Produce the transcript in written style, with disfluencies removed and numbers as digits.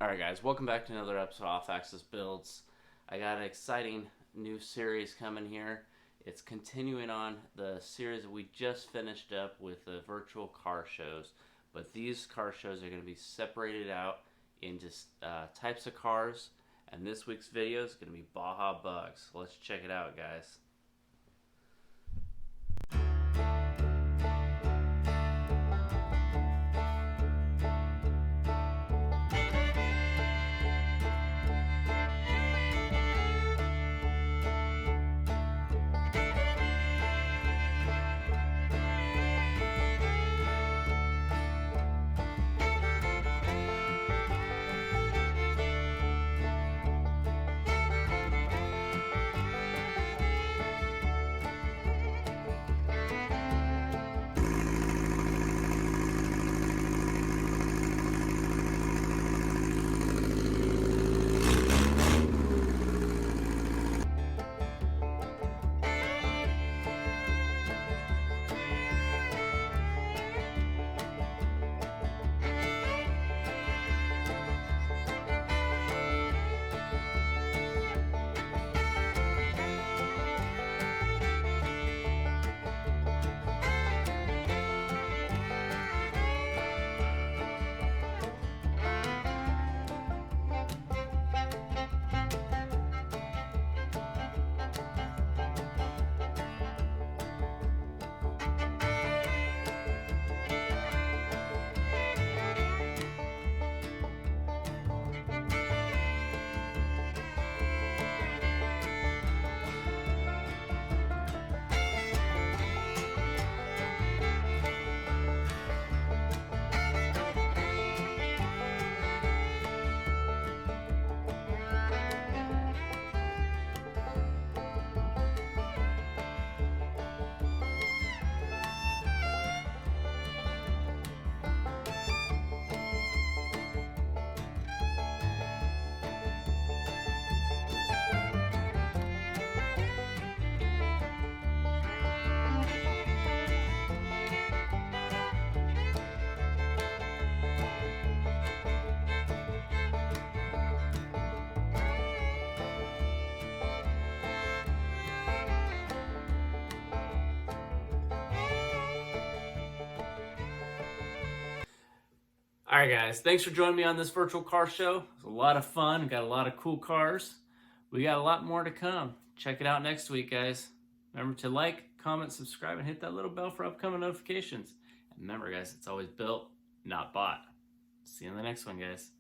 Alright guys, welcome back to another episode of Off Axis Builds. I got an exciting new series coming here. It's continuing on the series that we just finished up with the virtual car shows. But these car shows are going to be separated out into types of cars. And this week's video is going to be Baja bugs. So let's check it out, guys. Alright guys, thanks for joining me on this virtual car show. It was a lot of fun, we got a lot of cool cars. We got a lot more to come. Check it out next week, guys. Remember to like, comment, subscribe, and hit that little bell for upcoming notifications. And remember guys, it's always built, not bought. See you in the next one, guys.